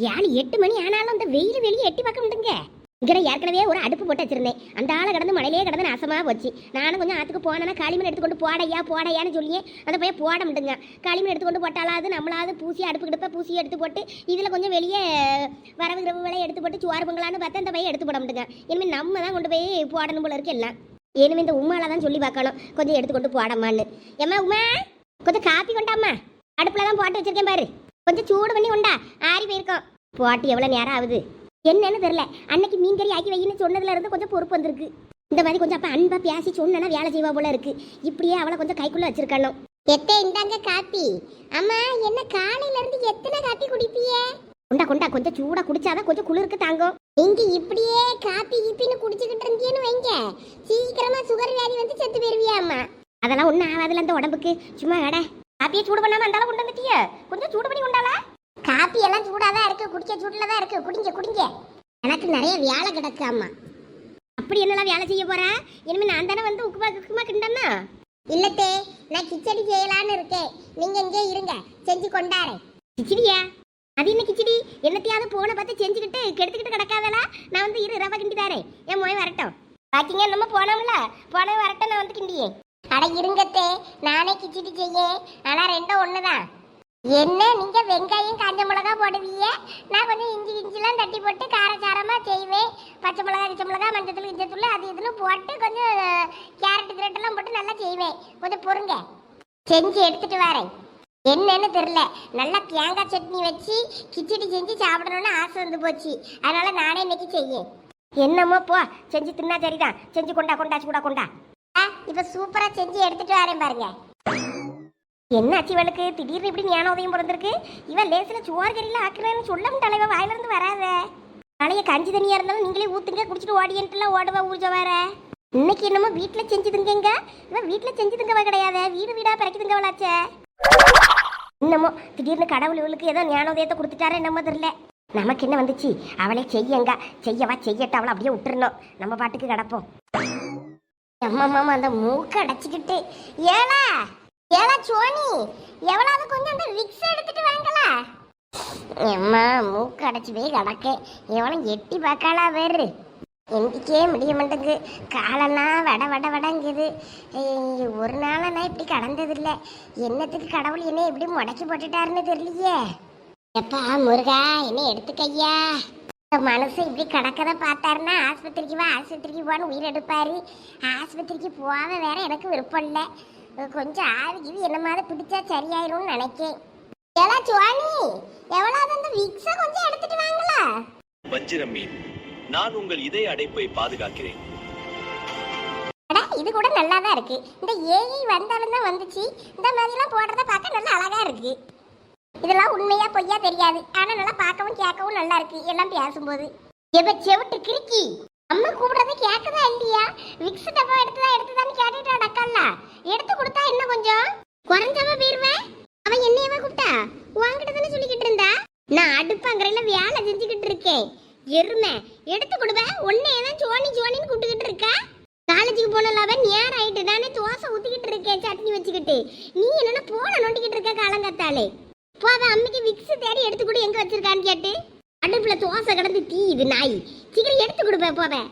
7-8 மணி ஆனாலும் அந்த வெயில் வெளியே எட்டி பார்க்க முடியுங்க. இங்கே ஏற்கனவே ஒரு அடுப்பு போட்டு வச்சிருந்தேன். அந்த ஆளை கடந்து மழையிலே கடந்து நாசமாக போச்சு. நானும் கொஞ்சம் ஆற்றுக்கு போனேன்னா களிமண் எடுத்துக்கொண்டு போடையான்னு சொல்லியே அந்த பையன் போட முடியுங்க. களிமண் எடுத்துக்கொண்டு போட்டாலாவது நம்மளாவது பூசி அடுப்பு கிடப்ப பூசி எடுத்து போட்டு இதில் கொஞ்சம் வெளியே வரவு கிரவு விலை எடுத்து போட்டு சோறு பொங்கலான்னு பார்த்தா அந்த பையன் எடுத்து போட முடியுங்க. இனிமேல் நம்ம தான் கொண்டு போய் போடணும் போல இருக்கு எல்லாம். இனிமேல் இந்த உமால தான் சொல்லி பார்க்கணும் கொஞ்சம் எடுத்துக்கொண்டு போடமான்னு. ஏம்மா உமா கொஞ்சம் காப்பி கொண்டாம்மா, அடுப்பில் தான் போட்டு வச்சிருக்கேன் பாரு, கொஞ்சம் சூடு பண்ணி கொண்டா, ஆறி போயிருக்கோம். போட்டு எவ்வளோ நேரம் ஆகுது என்னன்னு தெரியல. அன்னைக்கு மீன் கறி ஆக்கி வையின்னு சொன்னதுல இருந்து கொஞ்சம் பொறுப்பு வந்திருக்கு. இந்த மாதிரி கொஞ்சம் அப்ப அன்பா பேசி சொன்னா வேலை செய்வா போல இருக்கு. இப்படியே அவளை கொஞ்சம் கைக்குள்ள வச்சிருக்கணும். எத்தே இந்தாங்க காப்பி. அம்மா என்ன காலையில இருந்து எத்தனை காப்பி குடிப்பியே? கொண்டா கொண்டா, கொஞ்சம் சூடா குடிச்சாதான் கொஞ்சம் குளிருக்கு தாங்கும். நீங்க இப்படியே காப்பி கிப்பின்னு குடிச்சுக்கிட்டு இருந்தீங்கன்னு வைங்க, சீக்கிரமா சுகர் வியாதி வந்து செத்து போயிருவியா அம்மா? அதெல்லாம் ஒன்றும் ஆகாதுல அந்த உடம்புக்கு. சும்மா கடை காப்பியை சூடு பண்ணாம அந்த அளவு கொண்டு வந்துட்டிய, கொஞ்சம் சூடு பண்ணி கொண்டாளா? காப்பி எல்லாம் சூடாதான் இருக்கு, குடிக்க சூடுல தான் இருக்கு, குடிங்க குடிங்க. எனக்கு நிறைய வேலை கிடக்கு அம்மா. அப்படி என்னெல்லாம் வேலை செய்ய போறா? இனிமே நான் தானே வந்து உப்புமா கிண்டன்னா? இல்லத்தே, நான் கிச்சடி செய்யலான்னு இருக்கேன். நீங்க இங்கே இருங்க, செஞ்சு கொண்டாரேன். கிச்சடியா? அது என்ன கிச்சடி? என்னத்தையாவது போன பார்த்து செஞ்சுக்கிட்டு கெடுத்துக்கிட்டு கிடக்காதலா? நான் வந்து இரு ரவா கிண்டி தாரேன். என் மொய் வரட்டும். பாக்கிங்க நம்ம போனோம்ல, போனவே வரட்டும், நான் வந்து கிண்டியே. அட இருங்கத்தே, நானே கிச்சடி செய்ய. ஆனா ரெண்டும் ஒண்ணுதான். என்ன நீங்க வெங்காயம் காஞ்ச மிளகா போடுவீங்க, நான் கொஞ்சம் இஞ்சிலாம் தட்டி போட்டு காரசாரமா செய்வேன். பச்சை மிளகா கிச்ச மிளகா மஞ்சத்தூள் இஞ்சத்தூள் அது இதுன்னு போட்டு கொஞ்சம் கேரட் கிரட்டெல்லாம் போட்டு நல்லா செய்வேன். கொஞ்சம் பொறுங்க, செஞ்சு எடுத்துட்டு வரேன். என்னன்னு தெரியல, நல்லா தேங்காய் சட்னி வச்சு கிச்சடி செஞ்சு சாப்பிடணும்னு ஆசை வந்து போச்சு. அதனால நானே இன்னைக்கு செய்ய. என்னமோ போ, செஞ்சு தின்னா சரிதான். செஞ்சு கொண்டா கொண்டா சூடா கொண்டா. இப்ப சூப்பரா செஞ்சு எடுத்துட்டு வரேன் பாருங்க. என்ன ஆச்சு இவளுக்கு திடீர்னு இப்படி ஞானோதயம் பிறந்திருக்கு? இவன் லேசில் சோறு கறியில் ஆக்குறேன்னு சொல்ல முடியல. இவன் வாயிலிருந்து வராத. பழைய கஞ்சி தண்ணியா இருந்தாலும் நீங்களே ஊத்துங்க, குடிச்சிட்டு ஓடியன்ட்டுலாம் ஓடுவா ஊர்ஜ வேற. இன்னைக்கு என்னமோ வீட்டில் செஞ்சுதுங்க. இவன் வீட்டில் செஞ்சுதுங்கவா கிடையாது, வீடு வீடா பிறக்குதுங்கவளாச்சே. இன்னமோ திடீர்னு கடவுள் இவளுக்கு ஏதோ ஞானோதயத்தை கொடுத்துட்டாரே என்னமோ தெரியல. நமக்கு என்ன வந்துச்சு, அவளே செய்யங்க, செய்யவா செய்யட்ட, அவளை அப்படியே விட்டுறணும், நம்ம பாட்டுக்கு கிடப்போம். அம்மா அந்த மூக்க அடைச்சிக்கிட்டு ஏலா ஏலா சோனி, எவ்வளவு கொஞ்சம் அந்த விக்ஸ் எடுத்துட்டு வாங்களா? அம்மா மூக்கு அடைச்சி போய் கிடக்க, எவ்வளோ எட்டி பார்க்காளா வேறு. எந்திக்கே முடிய மாட்டேங்குது, காலெல்லாம் வடங்குது. ஒரு நாள் நான் இப்படி கடந்ததில்லை. என்னத்துக்கு கடவுள் என்ன இப்படி முடக்கி போட்டுட்டாருன்னு தெரியலையே. எப்பா முருகா என்ன எடுத்துக்கையா. மனசு இப்படி கடக்கதை பார்த்தாருன்னா ஆஸ்பத்திரிக்கு வா ஆஸ்பத்திரிக்கு போன்னு உயிர் எடுப்பாரு. ஆஸ்பத்திரிக்கு போக வேற எனக்கு விருப்பம் இல்லை. கொஞ்சம் ஆவிக்கு என்ன மாதிரி பிடிச்சா சரியாயிரும்னு நினைக்கேன். எவ்வளோ சுவாணி, எவ்வளவு அந்த விக்ஸை கொஞ்சம் எடுத்துட்டு வாங்களா? வஞ்சிரம் மீன், நான் உங்கள் இதய அடைப்பை பாதுகாக்கிறேன். இது கூட நல்லா தான் இருக்கு. இந்த ஏஐ வந்தாலும் தான் வந்துச்சு. இந்த மாதிரிலாம் போடுறத பார்க்க நல்லா அழகா இருக்கு. இதெல்லாம் உண்மையா பொய்யா தெரியாது, ஆனா நல்லா பார்க்கவும் கேட்கவும் நல்லா இருக்கு எல்லாம் பேசும்போது. எப்ப செவிட்டு கிறுக்கி அம்மா கூப்பிடுறத கேட்கதா இல்லையா? விக்ஸ் டப்பா எடுத்துதான்னு கேட்டுட்டு அடக்கல்ல, எடுத்து கொடுத்தா என்ன கொஞ்சம் குறைஞ்சாம போயிருவேன். அவன் என்னையவா கூப்பிட்டா? வாங்கிட்டு தானே சொல்லிக்கிட்டு இருந்தா. நான் அடுப்பாங்கறையில வேலை செஞ்சுக்கிட்டு இருக்கேன். எருமை எடுத்து கொடுப்பேன். ஒன்னேதான் சோனின்னு கூப்பிட்டுக்கிட்டு இருக்கா. காலேஜுக்கு போனலாவ நேரம் ஆயிட்டு, நானே தோசை ஊத்திக்கிட்டு இருக்கேன் சட்னி வச்சுக்கிட்டு. நீ என்னன்னா போன நோண்டிக்கிட்டு இருக்க காலங்காத்தாலே. போவ அம்மைக்கு விக்ஸ் தேடி எடுத்து கொடு, எங்க வச்சிருக்கான்னு கேட்டு. அடுப்புல தோசை கிடந்து தீயுது நாய், சீக்கிரம் எடுத்து கொடுப்பேன் போவேன்.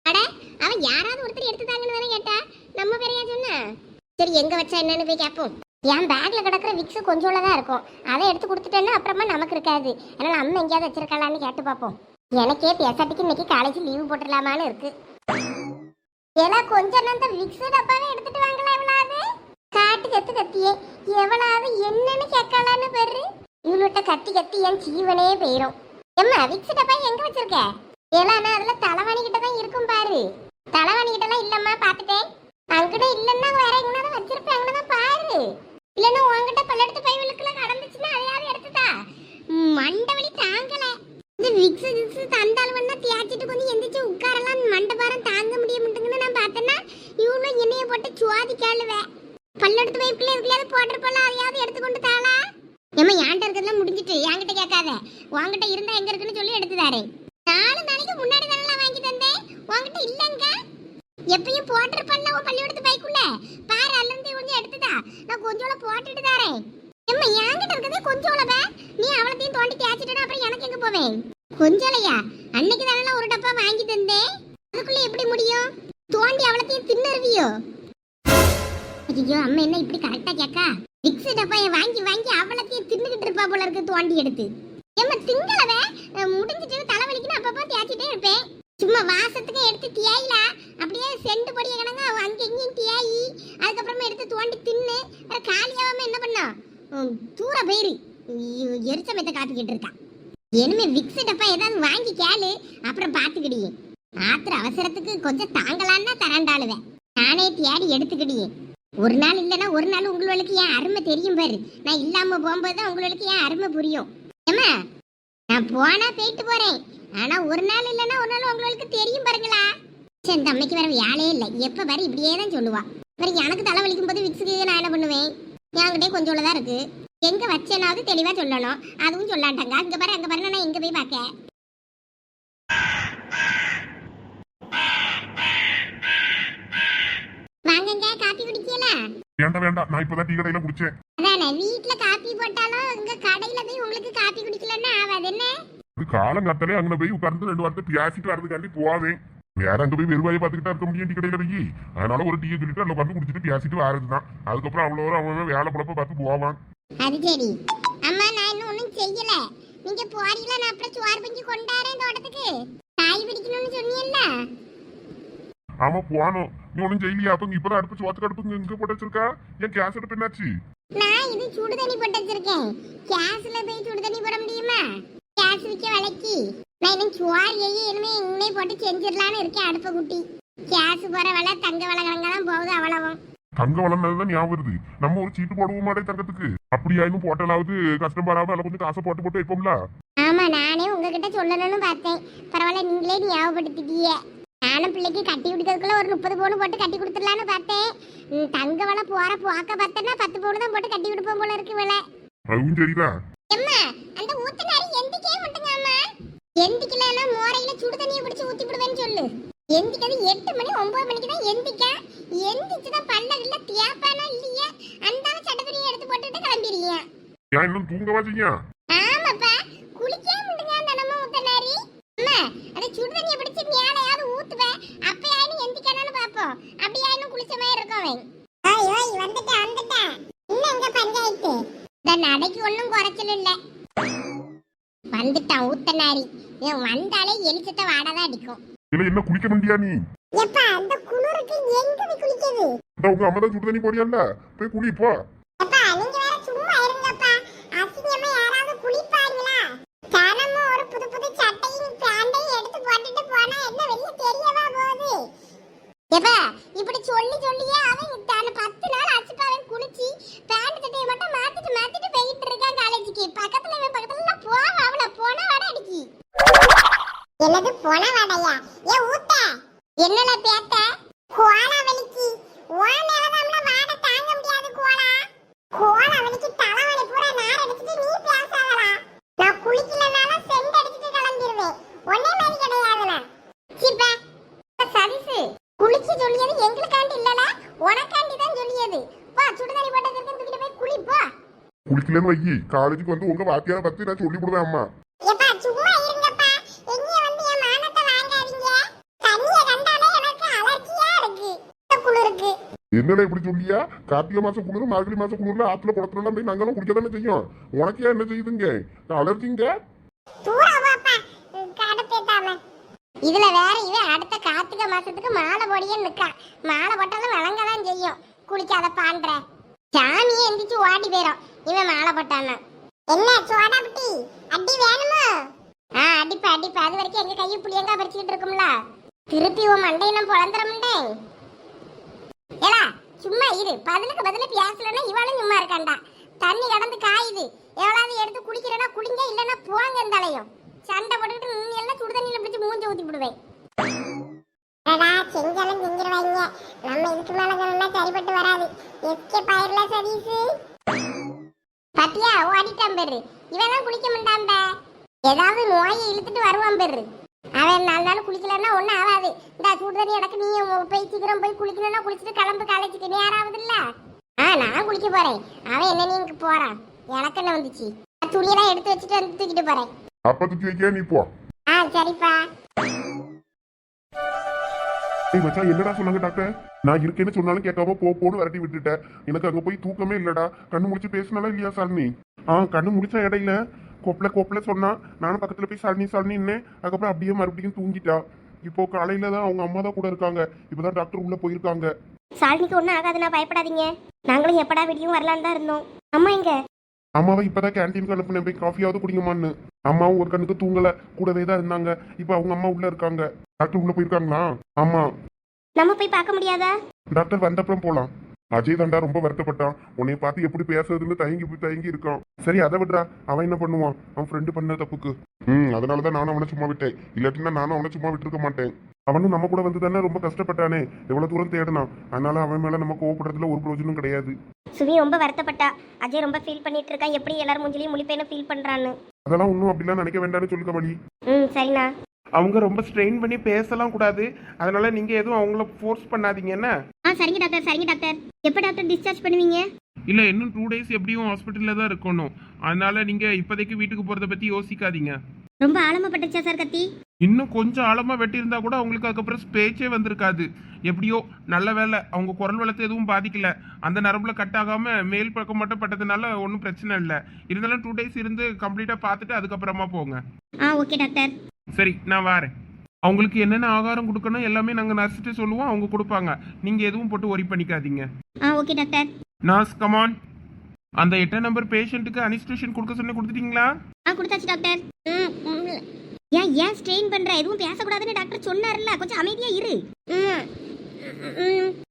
அட அவன் யாராவது ஒருத்தர் எடுத்துதாங்கன்னு தானே கேட்டா, நம்ம பேரையா சொன்ன. சரி எங்க வச்சா என்னன்னு போய் கேட்போம். என் பேக்ல கிடக்குற விக்ஸ் கொஞ்சோல தான் இருக்கும், அதை எடுத்து கொடுத்துட்டேன்னா அப்புறமா நமக்கு இருக்காது. அதனால அம்மா எங்கேயாவது வச்சிருக்கலான்னு கேட்டு பார்ப்போம். எனக்கே பேசாட்டிக்கு இன்னைக்கு காலேஜ் லீவு போட்டுடலாமான்னு இருக்கு. ஏன்னா கொஞ்சம் அந்த விக்ஸ் டப்பாவே எடுத்துட்டு வாங்களா? எவ்வளவு காட்டு கத்தியே, எவ்வளவு என்னன்னு கேட்கலான்னு பாரு. இவளுட்ட கத்தி என் ஜீவனே போயிரும். எம்மா விக்ஸ் டப்பா எங்க வச்சிருக்க? ஏன்னா அதுல தலைவாணி கிட்ட தான் இருக்கும் பாரு. தலைவாணி கிட்ட எல்லாம் இல்லம்மா, பாத்துட்டேன். அங்கிட்ட இல்லன்னா வேற எங்கனாலும் வச்சிருப்பேன், அங்கதான் பாரு. இல்லன்னா உங்ககிட்ட பல்லெடுத்து பைவலுக்குலாம் கடந்துச்சுன்னா அதையாவது எடுத்துட்டா. மண்டவழி தாங்கல. இந்த விக்ஸ் தந்தாலும் வேணா தியாச்சிட்டு கொஞ்சம் எந்திரிச்சு உட்காரலாம். மண்டபாரம் தாங்க முடிய மாட்டேங்குன்னு நான் பார்த்தேன்னா இவனும் எண்ணெயை போட்டு சுவாதி கேளுவேன். பல்லெடுத்து வைப்புல இதுக்குள்ளாவது போட்டிருப்போல, அதையாவது எடுத்துக்கொண்டு தாளா. ஏமா என்கிட்ட இருக்கிறதுலாம் முடிஞ்சிட்டு என்கிட்ட கேட்காத. உங்ககிட்ட இருந்தா எங்க இருக்குன்னு சொல்லி எடுத்து தாரேன். 4 நாளைக்கு முன்னாடி தானே வாங்கி தந்தேன், உங்ககிட்ட இல்லங்க. எப்பயும் போட்டிருப்பல்ல உன் பள்ளியோடத்து பைக்குள்ள பாரு, அல்ல இருந்து கொஞ்சம் எடுத்துதா. நான் கொஞ்சோட போட்டுட்டு தாரேன். ஏம்மா என்கிட்ட இருக்கிறதே கொஞ்சோளவ, நீ அவளத்தையும் தோண்டி தேய்ச்சிட்டேன்னா அப்புறம் எனக்கு எங்க போவேன்? கொஞ்சலையா அன்னைக்கு தானே ஒரு டப்பா வாங்கி தந்தேன், அதுக்குள்ள எப்படி முடியும்? தோண்டி அவ்வளத்தையும் தின்னுருவியோ? ஐயோ அம்மா என்ன இப்படி கரெக்டா கேக்கா? விக்ஸ் டப்பாயை வாங்கி வாங்கி அவ்வளத்தையும் தின்னுகிட்டு இருப்பா போல இருக்கு தோண்டி எடுத்து. ஏம்மா திங்களவே முடிஞ்சிட்டு தலைவலிக்குன்னு அப்பப்போ தேய்ச்சிட்டே இருப்பேன். சும்மா வாசத்துக்கு எடுத்து தேயில அப்படியே செண்டு பொடிய கணங்க அங்க இங்கேயும் தேயி அதுக்கப்புறமா எடுத்து தோண்டி தின்னு காலியாவாம என்ன பண்ணா தூர போயிரு எரிச்சமத்தை காத்துக்கிட்டு இருக்கா. இனிமே விக்ஸ் டப்பா ஏதாவது வாங்கி கேளு, அப்புறம் பாத்துக்கிடியே. ஆத்திர அவசரத்துக்கு கொஞ்சம் தாங்கலான்னா தரண்டாளுவேன், நானே தேடி எடுத்துக்கிடியே. ஒரு நாள் இல்லைன்னா ஒரு நாள் உங்களுக்கு ஏன் அருமை தெரியும் பாரு. நான் இல்லாம போகும்போது தான் உங்களுக்கு ஏன் அருமை புரியும். ஏமா நான் போனா போயிட்டு போறேன், ஆனா ஒரு நாள் இல்லைன்னா ஒரு நாள் உங்களுக்கு தெரியும் பாருங்களா. சரி இந்த அம்மைக்கு வேற வேலையே இல்லை, எப்ப பாரு இப்படியே தான் சொல்லுவா. வேற எனக்கு தலைவலிக்கும் போது விக்ஸுக்கு நான் என்ன பண்ணுவேன்? என்கிட்டே கொஞ்சம் தான் இருக்கு, எங்க வச்சேனாவது தெளிவா சொல்லணும், அதுவும் சொல்லாட்டாங்க. அங்க பாரு அங்க பாரு, நான் எங்க போய் பார்க்க? வாங்கங்க காப்பி குடிக்கல? வேண்டாம் வேண்டாம், நான் இப்பதான் டீ கடையில குடிச்சேன். அதானே வீட்ல காப்பி போட்டாலும் இங்க கடையில போய் உங்களுக்கு காப்பி குடிக்கலன்னா ஆகாது என்ன? அது காலங்காத்தாலே அங்க போய் உட்கார்ந்து 2 வாரத்தை பேசிட்டு வரதுக்காண்டி போவேன். வேற அங்க போய் வெறுவாயை பார்த்துக்கிட்டா இருக்க முடியும் டீ கடையில போய். அதனால ஒரு டீயை சொல்லிட்டு அதில் உட்காந்து குடிச்சிட்டு பேசிட்டு வரதுதான். அதுக்கப்புறம் அவ்வளோ அவன் வேலை குழப்ப பார்த்து போவான். அது சரி. அம்மா நான் இன்னும் ஒன்றும் செய்யல, நீங்க போறீங்களா? நான் அப்புறம் சோறு பஞ்சு கொண்டாரேன் தோட்டத்துக்கு. காய் பிடிக்கணும்னு சொன்னீங்கல்ல? ஆமா போனோம். நீ ஒன்றும் செய்யலையா? அப்ப இப்பதான் அடுப்பு சோத்துக்கு அடுப்பு இங்க போட்டு வச்சிருக்கா. ஏன் கேஸ் அடுப்பு என்னாச்சு? நான் இது சுடு தண்ணி போட்டு வச்சிருக்கேன். கேஸ்ல போய் சுடு தண்ணி போட முடியுமா? கேஸ் விற்க விலைக்கு நான் இன்னும் சோறு இனிமே இனிமே போட்டு செஞ்சிடலான்னு இருக்கேன். அடுப்பை குட்டி கேஸ் போற விலை தங்க விலை கணங்கெல்லாம் போகுது அவ்வளவும். தங்க வளர்ந்ததுதான் ஞாபகம் வருது. நம்ம ஒரு சீட்டு போடுவோம் மாட்டே தங்கத்துக்கு. அப்படியா இன்னும் போட்டலாவது கஷ்டம் வராம அதில் கொஞ்சம் காசை போட்டு போட்டு வைப்போம்ல. ஆமா நானே உங்ககிட்ட சொல்லணும்னு பார்த்தேன், பரவாயில்ல நீங்களே ஞாபகப்படுத்திட்டீங்க. நானும் பிள்ளைக்கு கட்டி கொடுக்கறதுக்குள்ள ஒரு 30 பவுன் போட்டு கட்டி கொடுத்துடலான்னு பார்த்தேன். தங்க விலை போற போக்க பார்த்தேன்னா 10 பவுன் தான் போட்டு கட்டி கொடுப்போம் போல இருக்கு விலை. அதுவும் சரிதான். அம்மா அந்த ஊத்துனாரி எந்திக்கே மாட்டேங்க. அம்மா எந்திக்கலன்னா மோரையில சுடு தண்ணியை பிடிச்சி ஊத்தி விடுவேன்னு சொல்லு. எந்திக்கிறது 8 மணி 9 மணிக்கு தான் எந்திக்க. எந்திச்சுதான் பல்லல தியாப்பானா இல்லையா அந்த சட்டத்துணியை எடுத்து போட்டுட்டு கிளம்பிடுறீங்க. ஏன் இன்னும் தூங்கவா செய்ய? ஆமாப்பா குளிக்கவே மாட்டேங்க அந்த நம்ம ஊத்துனாரி. அம்மா அந்த சுடு தண்ணியை பிடிச்சி மேலையாவது ஊத்துவேன், அப்பயாயினும் எந்திக்கணும்னு பாப்போம். அப்படியாயினும் குளிச்ச மாதிரி இருக்கவன். ஓய் ஓய் வந்துட்டேன் இன்னும் எங்க பஞ்சாயத்து இந்த நடைக்கு ஒன்றும் குறைச்சல் இல்லை. வந்துட்டான் ஊத்தனாரி. வந்தாலே எலிச்சத்தை வாடதான் அடிக்கும். இல்ல என்ன குளிக்க முடியா நீ? எப்பா அந்த குளிருக்கு எங்க போய் குளிக்கிறது? உங்க அம்மா தான் சுடு தண்ணி போடியால போய் குளி போ. அப்பா நீங்க வேற சும்மா இருங்கப்பா, அசிங்கமா யாராவது குளிப்பாங்களா? தினமும் ஒரு புது புது சட்டையும் பேண்டையும் எடுத்து போட்டுட்டு போனா என்ன வெளிய தெரியவா போகுது? எப்பா இப்படி சொல்லி சொல்லியே அவன் தான 10 நாள் ஆச்சுப்பா அவன் குளிச்சி பேண்ட் சட்டையை மட்டும் மாத்திட்டு போயிட்டு இருக்கான் காலேஜுக்கு. பக்கத்துல போவா அவள போன வாட அடிக்கி. என்னது போன வாடையா? ஏ ஊத்த என்னல பேத்த கோலா வலிக்கு ஓனேலதாம்ல வாட தாங்க முடியாது. கோலா வலிக்கு தலைவலி பூரா நார் அடிச்சிட்டு நீ பேசாதடா. நான் குளிக்கலனால செண்ட் அடிச்சிட்டு கிளம்பிடுவேன். ஒண்ணே மாதிரி கிடையாதுல. சிப்பா சதிசு குளிச்சு சொல்லியது எங்களுக்காண்டி இல்லல உனக்காண்டி தான் சொல்லியது. வா சுடுதண்ணி போட்டு தூக்கிட்டு போய் குளி போ. குளிக்கலன்னு வையி காலேஜுக்கு வந்து உங்க வாத்தியார பத்தி நான் சொல்லி கொடுவேன் அம்மா. எப்பா சும்மா இருங்கப்பா, எங்க வந்து என் மானத்தை வாங்காதீங்க. தண்ணிய கண்டாலே எனக்கு அலர்ஜியா இருக்கு குளிருக்கு. என்னடா இப்படி சொல்லியா? கார்த்திகை மாசம் குளிர் மார்கழி மாசம் குளிர்ல ஆத்துல குளத்துல போய் நாங்களும் குடிக்க தானே செய்யும். உனக்கு ஏன் என்ன செய்யுதுங்க அலர்ஜிங்க? தூரவாப்பா கடப்பேட்டாம. இதுல வேற இவன் அடுத்த கார்த்திகை மாசத்துக்கு மாலை போடியே நிக்கான். மாலை போட்டாலும் விளங்கதான் செய்யும். குளிக்காத பான்ற சாமியே எந்திரிச்சு ஓடி போயிடும் இவன் மாலை போட்டானா. என்ன சோடா புட்டி அடி வேணுமா? அடிப்பா அது வரைக்கும் எங்க கையை புளியங்கா பறிச்சுக்கிட்டு இருக்கும்ல. திருப்பி உன் மண்டையெல்லாம் பொழந்துறமுண்டே. ஏலா சும்மா இரு, பதிலுக்கு பதில பேசலன்னா இவளும் சும்மா இருக்காண்டா. தண்ணி கடந்து காயுது, எவ்வளவு எடுத்து குளிக்கிறேன்னா குளிங்க, இல்லைன்னா போங்க இருந்தாலையும் சண்டை போட்டுக்கிட்டு நீ எல்லாம் சுடு தண்ணியில பிடிச்சி மூஞ்சி ஊத்தி விடுவேன். செஞ்சாலும் செஞ்சிருவாங்க, நம்ம இதுக்கு மேல சரிப்பட்டு வராது. எஸ்கே பயிர்ல சதீசு பத்தியா ஓடிட்டான் பேரு. இவன் குளிக்க மாட்டான்ப, ஏதாவது நோயை இழுத்துட்டு வருவான் பேரு. அவன் 4 நாள் குளிக்கலன்னா ஒன்னும் ஆகாது. இந்த சுடு தண்ணி எனக்கு நீ போய் சீக்கிரம் போய் குளிக்கணும்னா குளிச்சுட்டு கிளம்பு காலேஜுக்கு. நேரம் ஆகுது இல்ல? நான் குளிக்க போறேன். அவன் என்ன நீங்க போறான், எனக்கு என்ன வந்துச்சு? துணியெல்லாம் எடுத்து வச்சுட்டு வந்து தூக்கிட்டு போறேன். அப்ப தூக்கி வைக்க நீ போ. சரிப்பா. ஏய் மச்சான், என்னடா சொன்னாங்க டாக்டர்? நான் இருக்கேன்னு சொன்னாலும் கேட்காம போன்னு விரட்டி விட்டுட்டேன். எனக்கு அங்க போய் தூக்கமே இல்லடா. கண்ணு முடிச்சு பேசினாலும் இல்லையா சாலினி? கண்ணு முடிச்ச இடையில கொப்பள சொன்னா, நானும் பக்கத்துல போய் சாலினின்னே. அதுக்கப்புறம் அப்படியே மறுபடியும் தூங்கிட்டா. இப்போ காலையில தான் அவங்க அம்மா தான் கூட இருக்காங்க. இப்பதான் டாக்டர் உள்ள போயிருக்காங்க. சாலினிக்கு ஒன்றும் ஆகாதுண்ணா, பயப்படாதீங்க. நாங்களும் எப்படா விடியும் வரலான்னு தான் இருந்தோம். அம்மா எங்க? அம்மாவை இப்பதான் கேன்டீனுக்கு அனுப்புனேன், போய் காஃபியாவது குடிங்கம்மான்னு. அம்மாவும் ஒரு கண்ணுக்கு தூங்கல, கூடவே தான் இருந்தாங்க. இப்போ அவங்க அம்மா உள்ள இருக்காங்க. டாக்டர் உள்ள போயிருக்காங்களா? ஆமா. நம்ம போய் பார்க்க முடியாதா? டாக்டர் வந்தப்புறம் போலாம். அஜய் தாண்டா ரொம்ப வருத்தப்பட்டான். உன்னை பார்த்து எப்படி பேசுறதுன்னு தயங்கி இருக்கான். சரி அதை விடுறா, அவன் என்ன பண்ணுவான்? அவன் ஃப்ரெண்டு பண்ண தப்புக்கு. அதனாலதான் நானும் அவனை சும்மா விட்டேன். இல்லாட்டினா நானும் அவனை சும்மா விட்டுருக்க மாட்டேன். அவனும் நம்ம கூட வந்து தானே ரொம்ப கஷ்டப்பட்டானே, எவ்வளவு தூரம் தேடினான். அதனால அவன் மேல நம்ம கோவப்படுறதுல ஒரு பிரயோஜனம் கிடையாது. சுமி ரொம்ப வருத்தப்பட்டா. அஜய் ரொம்ப ஃபீல் பண்ணிட்டு இருக்கான். எப்படி எல்லாரும் மூஞ்சிலையும் முழிப்பேன்னு ஃபீல் பண்றான்னு. அதெல்லாம் ஒன்றும் அப்படிலாம் நினைக்க வேண்டாம்னு சொல்லுங்க வழி. சரிண்ணா. அவங்க ரொம்ப ஸ்ட்ரெயின் பண்ணி பேசலாம் கூடாது. அதனால நீங்க எதுவும் அவங்கள ஃபோர்ஸ் பண்ணாதீங்க என்ன? சரிங்க டாக்டர். எப்போ டாக்டர் டிஸ்சார்ஜ் பண்ணுவீங்க? இல்ல இன்னும் 2 days எப்படியும் ஹாஸ்பிட்டல்ல தான் இருக்கணும். அதனால நீங்க இப்போதைக்கு வீட்டுக்கு போறத பத்தி யோசிக்காதீங்க. ரொம்ப ஆழமா பட்டுச்சா சார் கத்தி? இன்னும் கொஞ்சம் ஆழமா வெட்டியிருந்தா கூட அவங்களுக்கு அதுக்கப்புறம் பேச்சே வந்திருக்காது. எப்படியோ நல்ல வேலை அவங்க குரல் வளத்தை எதுவும் பாதிக்கல. அந்த நரம்புல கட் ஆகாம மேல் பக்கம் மட்டும் பட்டதுனால ஒன்றும் பிரச்சனை இல்லை. இருந்தாலும் 2 days இருந்து கம்ப்ளீட்டா பார்த்துட்டு அதுக்கப்புறமா போங்க. Okay doctor. சரி நான் வரேன். அவங்களுக்கு என்னென்ன ஆகாரம் கொடுக்கணும் எல்லாமே நாங்கள் நர்ஸ்கிட்ட சொல்லுவோம், அவங்க கொடுப்பாங்க. நீங்க எதுவும் போட்டு ஒரி பண்ணிக்காதீங்க. Okay doctor. Nurse come on. அந்த 8 நம்பர் பேஷண்ட்டுக்கு அனிஸ்டேஷன் கொடுக்க சொன்ன கொடுத்துட்டீங்களா? கொடுத்தாச்சு டாக்டர். ஏன் ஸ்ட்ரெயின் பண்ற? எதுவும் பேசக்கூடாதுன்னு டாக்டர் சொன்னார்ல, கொஞ்சம் அமைதியா இரு.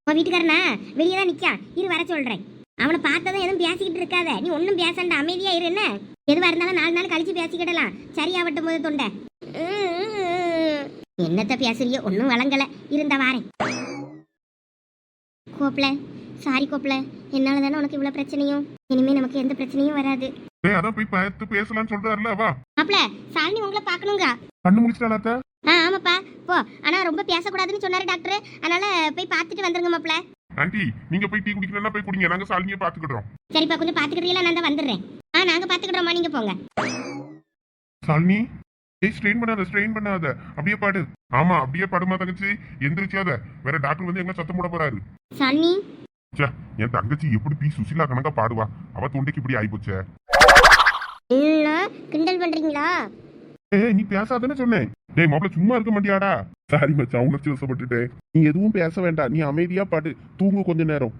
உன் வீட்டுக்காரனா வெளியே தான் நிக்கா, இரு வர சொல்றேன். அவனை பார்த்ததும் எதுவும் பேசிக்கிட்டு இருக்காத, நீ ஒன்னும் பேசண்டா, அமைதியா இரு. என்ன எதுவா இருந்தாலும் 4 நாள் கழிச்சு பேசிக்கிடலாம். சரியாவட்டும் போது தொண்டை. என்னத்த பேசுறியோ ஒன்னும் வழங்கல. இருந்தா வாரேன். கோப்பல சாரி கோப்பல, என்னால தானே உனக்கு இவ்வளவு பிரச்சனையும். இனிமே நமக்கு எந்த பிரச்சனையும் வராது. அதான் போய் பார்த்து பேசலாம்னு சொல்றாருல, வா. மாப்ள சாலினி உங்களை பார்க்கணுங்க. கண்ணு முடிச்சிட்டாளா? ஆமாப்பா போ. ஆனா ரொம்ப பேசக்கூடாதுன்னு சொன்னாரு டாக்டர். அதனால போய் பார்த்துட்டு வந்துருங்க மாப்ள. ஆண்டி நீங்க போய் டீ குடிக்கணும்னா போய் குடிங்க, நாங்க சாலினியை பாத்துக்கிட்டோம். சரிப்பா, கொஞ்சம் பாத்துக்கிட்டீங்களா? நான் தான் வந்துடுறேன். நாங்க பாத்துக்கிட்டோம்மா, நீங்க போங்க. சாலினி ஸ்ட்ரெயின் பண்ணாத, அப்படியே பாடு. ஆமா அப்படியே பாடுமா தங்கச்சி, எந்திரிச்சாத. வேற டாக்டர் வந்து எங்க சத்தம் போட போறாரு. சாலினி என் தங்கச்சி எப்படி பி சுசிலா கணக்கா பாடுவா? அவ தொண்டைக்கு இப்படி ஆயிப்போச்சே. கிண்டல் பண்றீங்களா? நீ பேசாதானே சொன்னேன். டேய் மாப்பிள்ள சும்மா இருக்க மாட்டியாடா? சாரி மச்சான், உணர்ச்சி வசப்பட்டுட்டேன். நீ எதுவும் பேச வேண்டாம், நீ அமைதியா பாடு. தூங்கு கொஞ்ச நேரம்.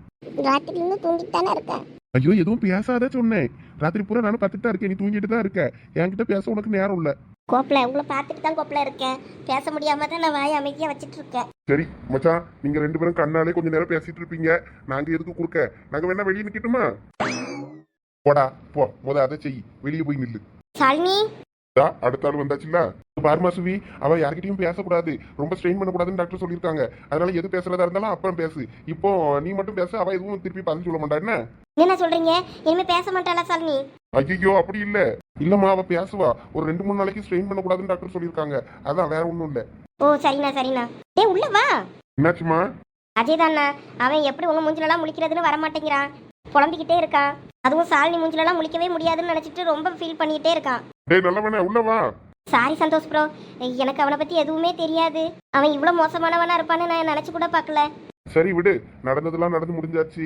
ராத்திரி இன்னும் தூங்கிட்டு தானே இருக்கேன். ஐயோ எதுவும் பேசாத சொன்னேன். ராத்திரி பூரா நானும் பார்த்துட்டு தான் இருக்கேன், நீ தூங்கிட்டு தான் இருக்க. என்கிட்ட பேச உனக்கு நேரம் இல்ல. கோப்பல உங்களை பார்த்துட்டு தான் கோப்பல இருக்கேன். பேச முடியாம தான் நான் வாய் அமைதியா வச்சிட்டு இருக்கேன். சரி மச்சான், நீங்க 2 பேரும் கண்ணாலே கொஞ்ச நேரம் பேசிட்டு இருப்பீங்க. நாங்க எதுக்கு குறுக்க? நாங்க வேணா வெளியே நிக்கட்டுமா? போடா போ, அதை செய். வெளியே போய் நில்லு. சாலினி அடுத்த ஆள் வந்தாச்சுல்ல. பார்மா சுவி, அவ யார்கிட்டயும் பேசக்கூடாது, ரொம்ப ஸ்ட்ரெயின் பண்ணக்கூடாதுன்னு டாக்டர் சொல்லியிருக்காங்க. அதனால எது பேசுறதா இருந்தாலும் அப்புறம் பேசு. இப்போ நீ மட்டும் பேச, அவ எதுவும் திருப்பி பதில் சொல்ல மாட்டா. என்ன சொல்றீங்க? இனிமே பேச மாட்டாளா சாலினி? ஐயோ அப்படி இல்ல. இல்லம்மா அவ பேசுவா. ஒரு 2-3 நாளைக்கு ஸ்ட்ரெயின் பண்ணக்கூடாதுன்னு டாக்டர் சொல்லியிருக்காங்க. அதான், வேற ஒண்ணும் இல்ல. சரிண்ணா. உள்ள வா. என்னாச்சுமா? அஜய் தானா, அவன் எப்படி உங்க மூஞ்சிலெல்லாம் முழிக்கிறதுன்னு வரமாட்டேங்கிறான். புலம்பிக்கிட்டே இருக்கான். அதுவும் சாலினி மூஞ்சிலெல்லாம் முழிக்கவே முடியாதுன்னு நினைச்சிட்டு ரொம்ப ஃபீல் பண்ணிக்கிட்டே இருக்கான். டேய் நல்லவனே உள்ள வா. சாரி சந்தோஷ் ப்ரோ, எனக்கு அவனை பத்தி எதுவுமே தெரியாது. அவன் இவ்வளவு மோசமானவனா இருப்பான்னு நான் நினைச்சு கூட பார்க்கல. சரி விடு, நடந்ததெல்லாம் நடந்து முடிஞ்சாச்சு.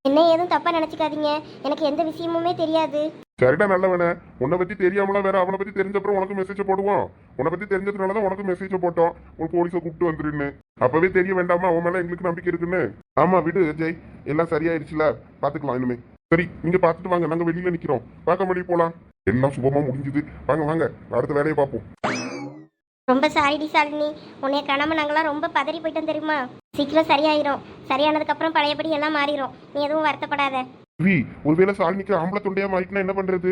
என்ன ஏதும் தப்பா நினைச்சுக்காதீங்க, எனக்கு எந்த விஷயமுமே தெரியாது. சரிடா நல்லவனே, உன்னை பத்தி தெரியாமலாம் வேற அவனை பத்தி தெரிஞ்சப்பறம் உனக்கு மெசேஜ் போடுவோம். உன்னை பத்தி தெரிஞ்சதுனாலதான் உனக்கு மெசேஜ் போட்டோம், உன் போலீஸை கூப்பிட்டு வந்துருன்னு. அப்பவே தெரிய வேண்டாமா அவன் மேல எங்களுக்கு நம்பிக்கை இருக்குன்னு? ஆமா விடு ஜெய், எல்லாம் சரியாயிருச்சுல, பாத்துக்கலாம் இனிமே. சரி நீங்க பாத்துட்டு வாங்க, நாங்க வெளியில நிக்கிறோம். பார்க்க முடியும் போலாம். எல்லாம் சுபமா முடிஞ்சுது. வாங்க அடுத்த வேலையை பார்ப்போம். ரொம்ப சாரிடி சாலினி, உன்னைய காணாம நாங்களாம் ரொம்ப பதறி போயிட்டோம் தெரியுமா. சீக்கிரம் சரியாயிரும். சரியானதுக்கு அப்புறம் பழையபடி எல்லாம் மாறிடும். நீ எதுவும் வருத்தப்படாத. ஒருவேளை சாலினிக்கு ஆம்பளை தொண்டையா மாறிட்டுனா என்ன பண்றது?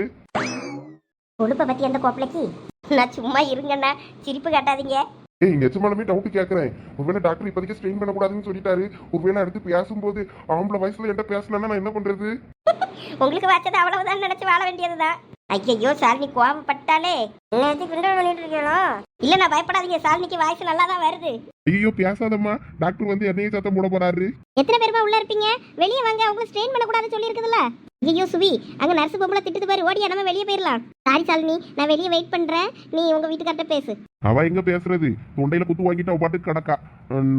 கொழுப்பை பத்தி அந்த கோப்பலைக்கு நான் சும்மா இருங்கண்ணா, சிரிப்பு காட்டாதீங்க. நிஜமாலுமே டவுட் கேட்கறேன். ஒருவேளை டாக்டர் இப்போதைக்கு ஸ்ட்ரெயின் பண்ணக்கூடாதுன்னு சொல்லிட்டாரு. ஒருவேளை அடுத்து பேசும்போது ஆம்பளை வயசுல என்கிட்ட பேசலன்னா நான் என்ன பண்றது? உங்களுக்கு வச்சது அவ்வளவுதான் நினைச்சு வாழ வேண்டியதுதான். ஐயோ சாலினி கோவப்பட்டாலே கிண்டல் பண்ணிட்டு இருக்கீங்களோ? இல்ல நான் பயப்படாதீங்க, சாலினிக்கு வாய்ஸ் நல்லா தான் வருது. ஐயோ பேசாதம்மா, டாக்டர் வந்து என்னையே சத்தம் போட போறாரு. எத்தனை பேருமா உள்ள இருப்பீங்க? வெளியே வாங்க, உங்களுக்கு ஸ்ட்ரெயின் பண்ணக்கூடாதுன்னு சொல்லி இருக்குதுல்ல. ஐயோ சுவி அங்க நர்ஸ் பொம்பளை திட்டுது பாரு, ஓடியா நம்ம வெளியே போயிடலாம். சாரி சாலினி, நான் வெளியே வெயிட் பண்றேன், நீ உங்க வீட்டுக்கார்ட்ட பேசு. அவ எங்க பேசுறது, தொண்டையில குத்து வாங்கிட்டு அவ பாட்டுக்கு கிடக்கா.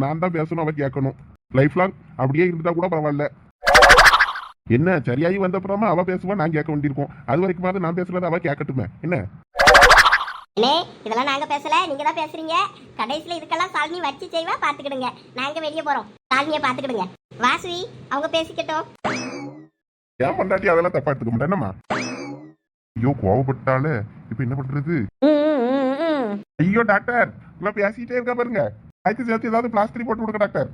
நான் தான் பேசணும், அவ கேட்கணும். லைஃப் லாங் அப்படியே இருந்துட்டா கூட பரவாயில்ல. என்ன சரியாகி வந்த அப்புறமா அவ பேசுவா, நான் கேட்க வேண்டியிருக்கோம். அது வரைக்கும் நான் பேசுறத அவ கேட்கட்டுமே. என்ன அண்ணே, இதெல்லாம் நாங்க பேசல, நீங்க தான் பேசுறீங்க. கடைசியில இதுக்கெல்லாம் சாலினி வச்சு செய்வா, பாத்துக்கிடுங்க. நாங்க வெளியே போறோம், சாலினிய பாத்துக்கிடுங்க. வாசுவி அவங்க பேசிக்கட்டும். ஏன் பொண்டாட்டி அதெல்லாம் தப்பா எடுத்துக்க மாட்டேன். என்னம்மா ஐயோ கோவப்பட்டாலே, இப்ப என்ன பண்றது? ஐயோ டாக்டர், இவ பேசிட்டே இருக்கா பாருங்க. அதுக்கு சேர்த்து ஏதாவது பிளாஸ்டரி போட்டு கொடுக்க டாக்டர்.